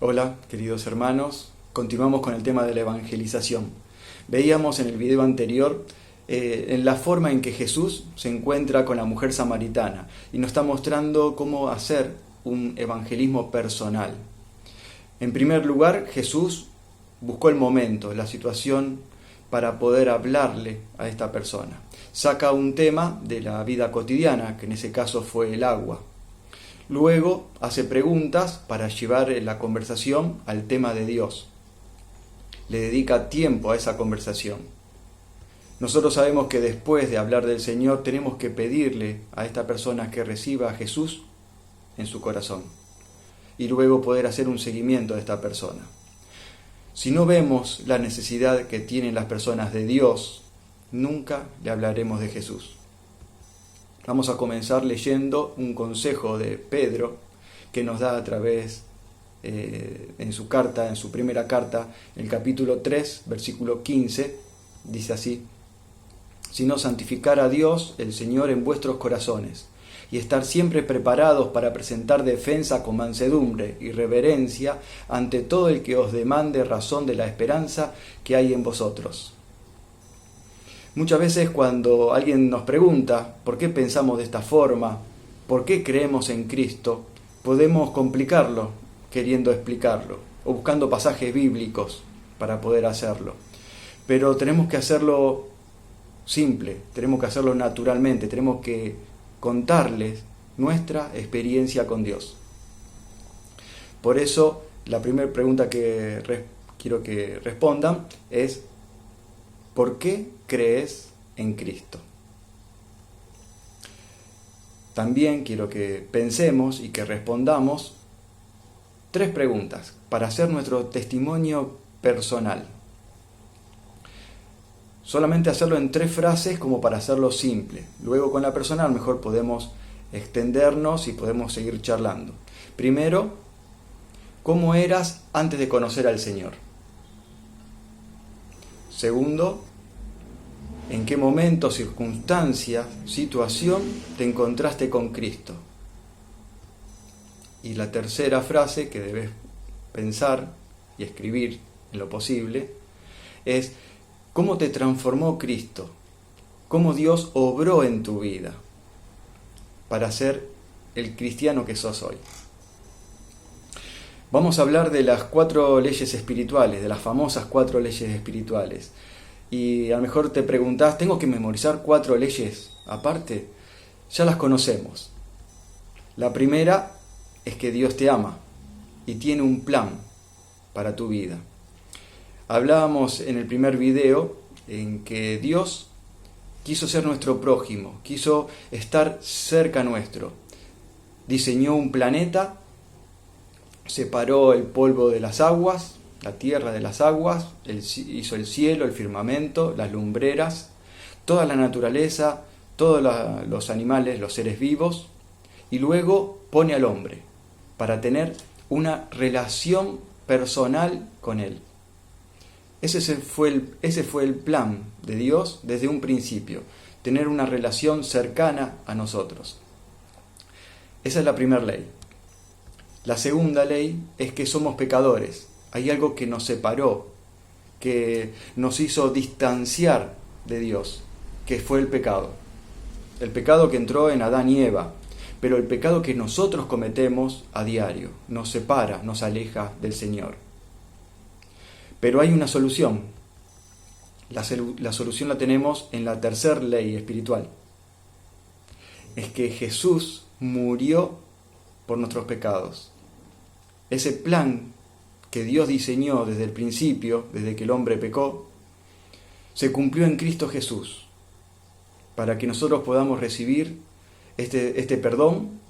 Hola, queridos hermanos. Continuamos con el tema de la evangelización. Veíamos en el video anterior en la forma en que Jesús se encuentra con la mujer samaritana y nos está mostrando cómo hacer un evangelismo personal. En primer lugar, Jesús buscó el momento, la situación para poder hablarle a esta persona. Saca un tema de la vida cotidiana, que en ese caso fue el agua. Luego hace preguntas para llevar la conversación al tema de Dios. Le dedica tiempo a esa conversación. Nosotros sabemos que después de hablar del Señor tenemos que pedirle a esta persona que reciba a Jesús en su corazón y luego poder hacer un seguimiento de esta persona. Si no vemos la necesidad que tienen las personas de Dios, nunca le hablaremos de Jesús. Vamos a comenzar leyendo un consejo de Pedro que nos da a través en su carta, en su primera carta, en el capítulo 3, versículo 15, dice así: sino santificar a Dios, el Señor, en vuestros corazones, y estar siempre preparados para presentar defensa con mansedumbre y reverencia ante todo el que os demande razón de la esperanza que hay en vosotros. Muchas veces cuando alguien nos pregunta por qué pensamos de esta forma, por qué creemos en Cristo, podemos complicarlo queriendo explicarlo o buscando pasajes bíblicos para poder hacerlo. Pero tenemos que hacerlo simple, tenemos que hacerlo naturalmente, tenemos que contarles nuestra experiencia con Dios. Por eso, la primera pregunta que quiero que respondan es: ¿por qué crees en Cristo? También quiero que pensemos y que respondamos 3 preguntas para hacer nuestro testimonio personal. Solamente hacerlo en 3 frases como para hacerlo simple. Luego con la personal mejor podemos extendernos y podemos seguir charlando. Primero, ¿cómo eras antes de conocer al Señor? Segundo, ¿en qué momento, circunstancia, situación te encontraste con Cristo? Y la tercera frase que debes pensar y escribir en lo posible es: ¿cómo te transformó Cristo? ¿Cómo Dios obró en tu vida para ser el cristiano que sos hoy? Vamos a hablar de las 4 leyes espirituales, de las famosas 4 leyes espirituales. Y a lo mejor te preguntás, ¿tengo que memorizar 4 leyes aparte? Ya las conocemos. La primera es que Dios te ama y tiene un plan para tu vida. Hablábamos en el primer video en que Dios quiso ser nuestro prójimo, quiso estar cerca nuestro. Diseñó un planeta, separó el polvo de las aguas, la tierra de las aguas, hizo el cielo, el firmamento, las lumbreras, toda la naturaleza, todos los animales, los seres vivos, y luego pone al hombre para tener una relación personal con él. Ese fue el plan de Dios desde un principio, tener una relación cercana a nosotros. Esa es la primera ley. La segunda ley es que somos pecadores. Hay algo que nos separó, que nos hizo distanciar de Dios, que fue el pecado. El pecado que entró en Adán y Eva, pero el pecado que nosotros cometemos a diario nos separa, nos aleja del Señor. Pero hay una solución. La solución la tenemos en la tercera ley espiritual. Es que Jesús murió por nuestros pecados. Ese plan que Dios diseñó desde el principio, desde que el hombre pecó, se cumplió en Cristo Jesús, para que nosotros podamos recibir este perdón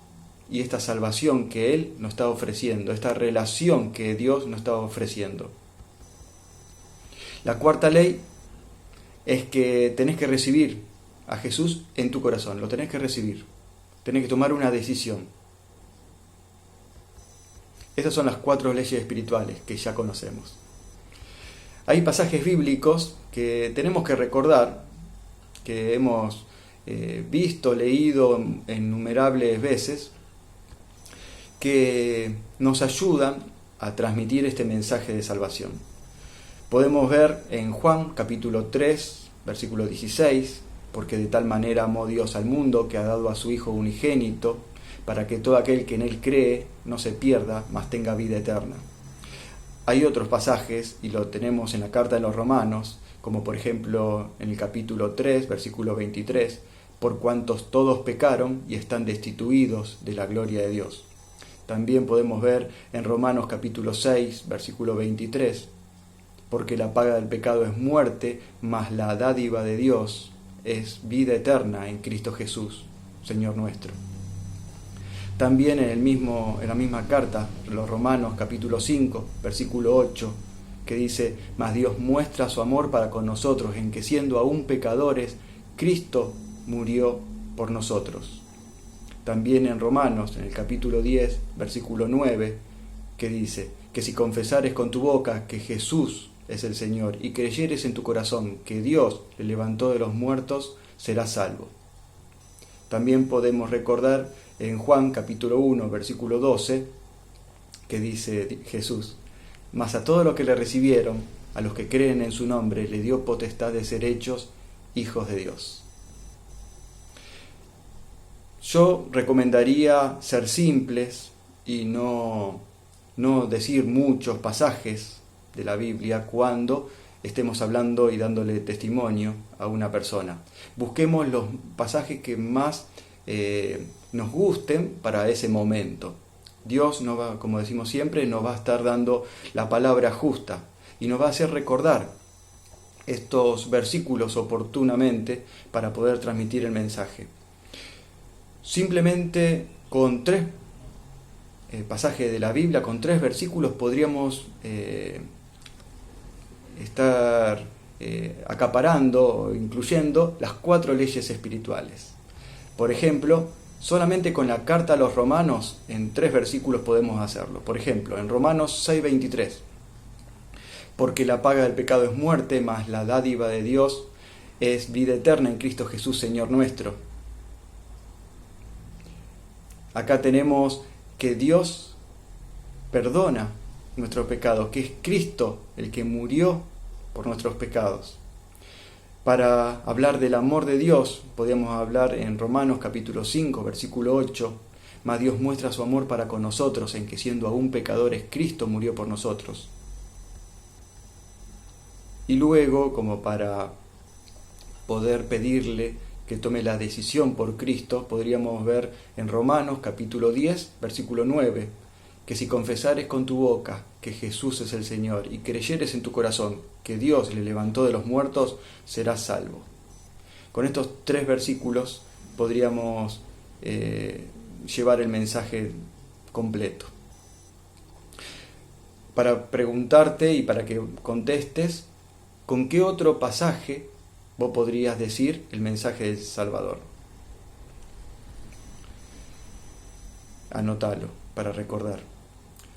y esta salvación que Él nos está ofreciendo, esta relación que Dios nos está ofreciendo. La cuarta ley es que tenés que recibir a Jesús en tu corazón, lo tenés que recibir, tenés que tomar una decisión. Estas son las 4 leyes espirituales que ya conocemos. Hay pasajes bíblicos que tenemos que recordar, que hemos visto, leído innumerables veces, que nos ayudan a transmitir este mensaje de salvación. Podemos ver en Juan capítulo 3, versículo 16, porque de tal manera amó Dios al mundo que ha dado a su Hijo unigénito, para que todo aquel que en Él cree no se pierda, mas tenga vida eterna. Hay otros pasajes, y lo tenemos en la carta de los Romanos, como por ejemplo en el capítulo 3, versículo 23, por cuantos todos pecaron y están destituidos de la gloria de Dios. También podemos ver en Romanos capítulo 6, versículo 23, porque la paga del pecado es muerte, mas la dádiva de Dios es vida eterna en Cristo Jesús, Señor nuestro. También en la misma carta, los Romanos capítulo 5, versículo 8, que dice, mas Dios muestra su amor para con nosotros, en que siendo aún pecadores, Cristo murió por nosotros. También en Romanos, en el capítulo 10, versículo 9, que dice, que si confesares con tu boca que Jesús es el Señor y creyeres en tu corazón que Dios le levantó de los muertos, serás salvo. También podemos recordar en Juan capítulo 1, versículo 12, que dice Jesús, mas a todos los que le recibieron, a los que creen en su nombre, le dio potestad de ser hechos hijos de Dios. Yo recomendaría ser simples y no decir muchos pasajes de la Biblia cuando estemos hablando y dándole testimonio a una persona. Busquemos los pasajes que más nos gusten para ese momento. Dios nos va, como decimos siempre, nos va a estar dando la palabra justa y nos va a hacer recordar estos versículos oportunamente para poder transmitir el mensaje. Simplemente con 3 pasajes de la Biblia, con 3 versículos podríamos estar acaparando o incluyendo las 4 leyes espirituales. Por ejemplo, solamente con la carta a los Romanos, en 3 versículos podemos hacerlo. Por ejemplo, en Romanos 6:23, porque la paga del pecado es muerte, mas la dádiva de Dios es vida eterna en Cristo Jesús, Señor nuestro. Acá tenemos que Dios perdona nuestros pecados, que es Cristo el que murió por nuestros pecados. Para hablar del amor de Dios, podríamos hablar en Romanos capítulo 5, versículo 8, mas Dios muestra su amor para con nosotros, en que siendo aún pecadores, Cristo murió por nosotros. Y luego, como para poder pedirle que tome la decisión por Cristo, podríamos ver en Romanos capítulo 10, versículo 9, que si confesares con tu boca que Jesús es el Señor y creyeres en tu corazón que Dios le levantó de los muertos, serás salvo. Con estos 3 versículos podríamos llevar el mensaje completo. Para preguntarte y para que contestes, ¿con qué otro pasaje vos podrías decir el mensaje del Salvador? Anótalo para recordar.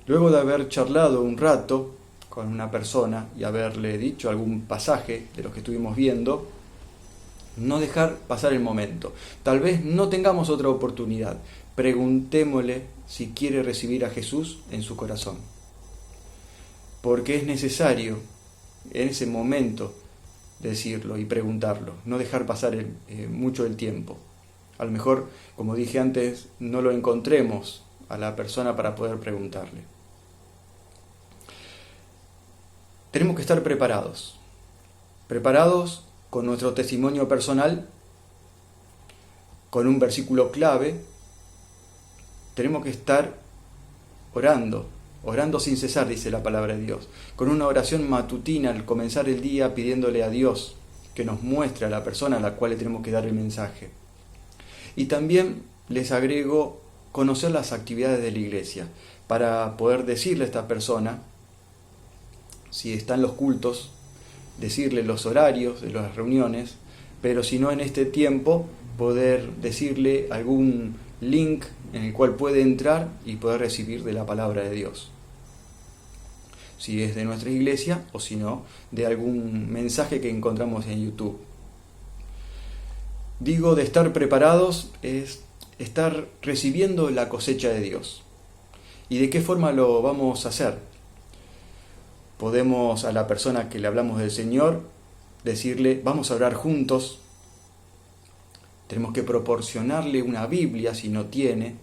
Luego de haber charlado un rato con una persona y haberle dicho algún pasaje de los que estuvimos viendo, no dejar pasar el momento. Tal vez no tengamos otra oportunidad. Preguntémosle si quiere recibir a Jesús en su corazón. Porque es necesario en ese momento decirlo y preguntarlo, no dejar pasar mucho el tiempo. A lo mejor, como dije antes, no lo encontremos a la persona para poder preguntarle. Tenemos que estar preparados con nuestro testimonio personal, con un versículo clave. Tenemos que estar orando sin cesar, dice la palabra de Dios, con una oración matutina al comenzar el día, pidiéndole a Dios que nos muestre a la persona a la cual le tenemos que dar el mensaje. Y también les agrego conocer las actividades de la iglesia, para poder decirle a esta persona, si están los cultos, decirle los horarios de las reuniones, pero si no en este tiempo, poder decirle algún link en el cual puede entrar y poder recibir de la palabra de Dios. Si es de nuestra iglesia o si no, de algún mensaje que encontramos en YouTube. Digo, de estar preparados es estar recibiendo la cosecha de Dios. ¿Y de qué forma lo vamos a hacer? Podemos a la persona que le hablamos del Señor decirle, vamos a orar juntos. Tenemos que proporcionarle una Biblia si no tiene,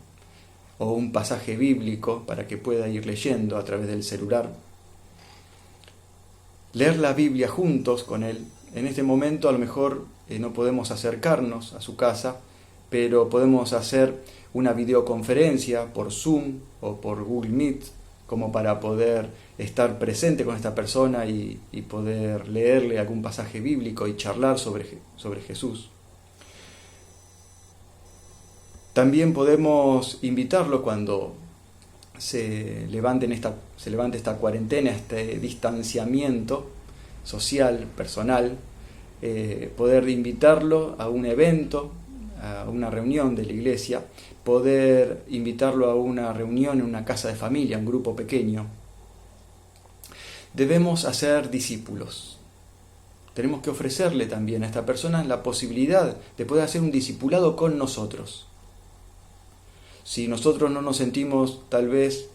o un pasaje bíblico para que pueda ir leyendo a través del celular. Leer la Biblia juntos con él. En este momento a lo mejor no podemos acercarnos a su casa, pero podemos hacer una videoconferencia por Zoom o por Google Meet, como para poder estar presente con esta persona y poder leerle algún pasaje bíblico y charlar sobre Jesús. También podemos invitarlo cuando se levante esta cuarentena, este distanciamiento social, personal, poder invitarlo a un evento, a una reunión de la iglesia, poder invitarlo a una reunión en una casa de familia, un grupo pequeño. Debemos hacer discípulos. Tenemos que ofrecerle también a esta persona la posibilidad de poder hacer un discipulado con nosotros. Si nosotros no nos sentimos tal vez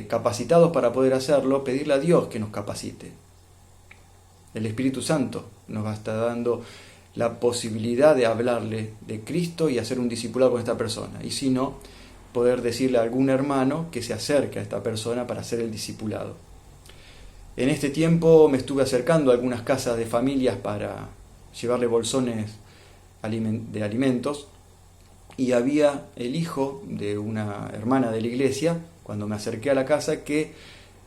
capacitados para poder hacerlo, pedirle a Dios que nos capacite. El Espíritu Santo nos va a estar dando la posibilidad de hablarle de Cristo y hacer un discipulado con esta persona. Y si no, poder decirle a algún hermano que se acerque a esta persona para hacer el discipulado. En este tiempo me estuve acercando a algunas casas de familias para llevarle bolsones de alimentos. Y había el hijo de una hermana de la iglesia, cuando me acerqué a la casa, que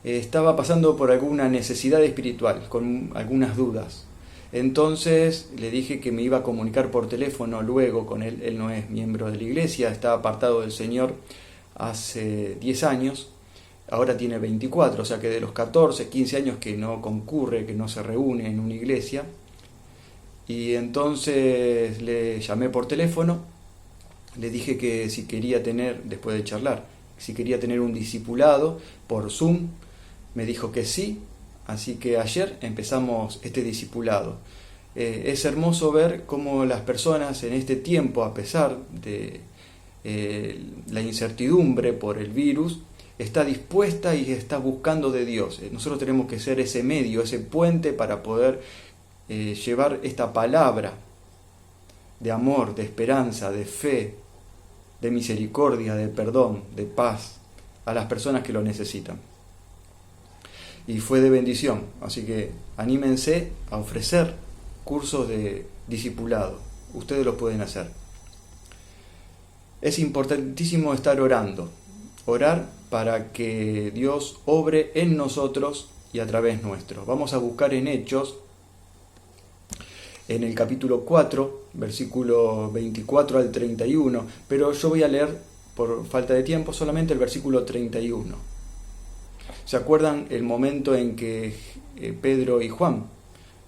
estaba pasando por alguna necesidad espiritual, con algunas dudas. Entonces le dije que me iba a comunicar por teléfono luego con él. Él no es miembro de la iglesia, está apartado del Señor hace 10 años, ahora tiene 24, o sea que de los 14, 15 años que no concurre, que no se reúne en una iglesia. Y entonces le llamé por teléfono. Le dije que si quería tener, después de charlar, si quería tener un discipulado por Zoom. Me dijo que sí, así que ayer empezamos este discipulado. Es hermoso ver cómo las personas en este tiempo, a pesar de la incertidumbre por el virus, está dispuesta y está buscando de Dios. Nosotros tenemos que ser ese medio, ese puente para poder llevar esta palabra de amor, de esperanza, de fe, de misericordia, de perdón, de paz a las personas que lo necesitan. Y fue de bendición, así que anímense a ofrecer cursos de discipulado. Ustedes lo pueden hacer. Es importantísimo estar orando, orar para que Dios obre en nosotros y a través nuestro. Vamos a buscar en Hechos, en el capítulo 4, versículo 24 al 31, pero yo voy a leer, por falta de tiempo, solamente el versículo 31. ¿Se acuerdan el momento en que Pedro y Juan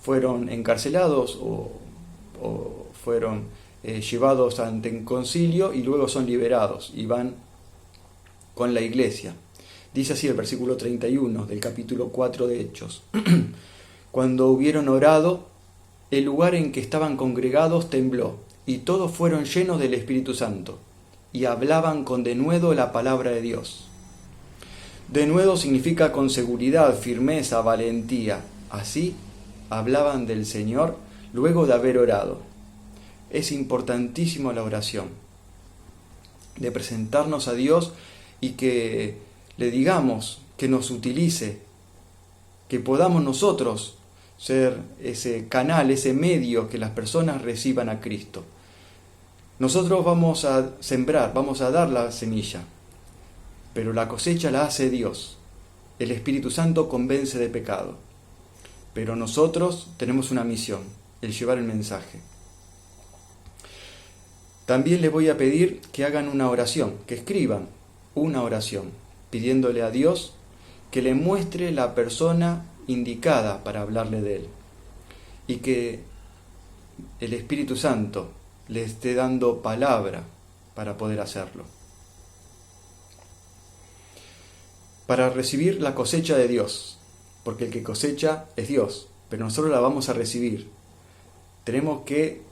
fueron encarcelados o fueron llevados ante un concilio y luego son liberados y van con la iglesia? Dice así el versículo 31 del capítulo 4 de Hechos. Cuando hubieron orado, el lugar en que estaban congregados tembló, y todos fueron llenos del Espíritu Santo, y hablaban con denuedo la palabra de Dios. Denuedo significa con seguridad, firmeza, valentía. Así hablaban del Señor luego de haber orado. Es importantísimo la oración, de presentarnos a Dios y que le digamos que nos utilice, que podamos nosotros ser ese canal, ese medio que las personas reciban a Cristo. Nosotros vamos a sembrar, vamos a dar la semilla, pero la cosecha la hace Dios. El Espíritu Santo convence de pecado, pero nosotros tenemos una misión, el llevar el mensaje. También les voy a pedir que hagan una oración, que escriban una oración, pidiéndole a Dios que le muestre la persona indicada para hablarle de Él, y que el Espíritu Santo le esté dando palabra para poder hacerlo. Para recibir la cosecha de Dios, porque el que cosecha es Dios, pero nosotros la vamos a recibir. Tenemos que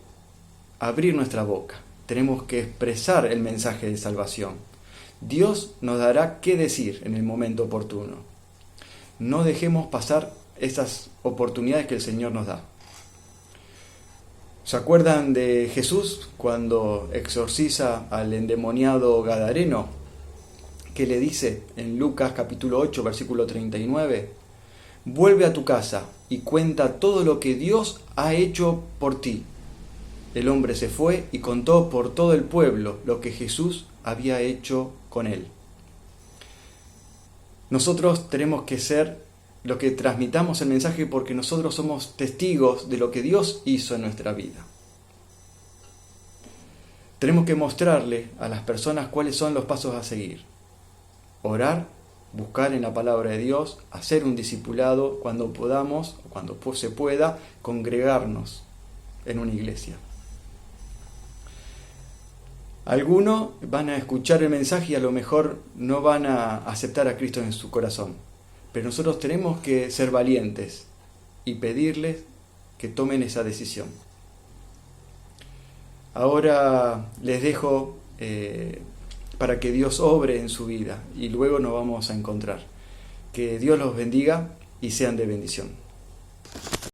abrir nuestra boca, tenemos que expresar el mensaje de salvación, Dios nos dará qué decir en el momento oportuno. No dejemos pasar esas oportunidades que el Señor nos da. ¿Se acuerdan de Jesús cuando exorciza al endemoniado gadareno? ¿Qué le dice en Lucas capítulo 8, versículo 39? Vuelve a tu casa y cuenta todo lo que Dios ha hecho por ti. El hombre se fue y contó por todo el pueblo lo que Jesús había hecho con él. Nosotros tenemos que ser lo que transmitamos el mensaje porque nosotros somos testigos de lo que Dios hizo en nuestra vida. Tenemos que mostrarle a las personas cuáles son los pasos a seguir. Orar, buscar en la palabra de Dios, hacer un discipulado cuando podamos, cuando se pueda, congregarnos en una iglesia. Algunos van a escuchar el mensaje y a lo mejor no van a aceptar a Cristo en su corazón. Pero nosotros tenemos que ser valientes y pedirles que tomen esa decisión. Ahora les dejo para que Dios obre en su vida y luego nos vamos a encontrar. Que Dios los bendiga y sean de bendición.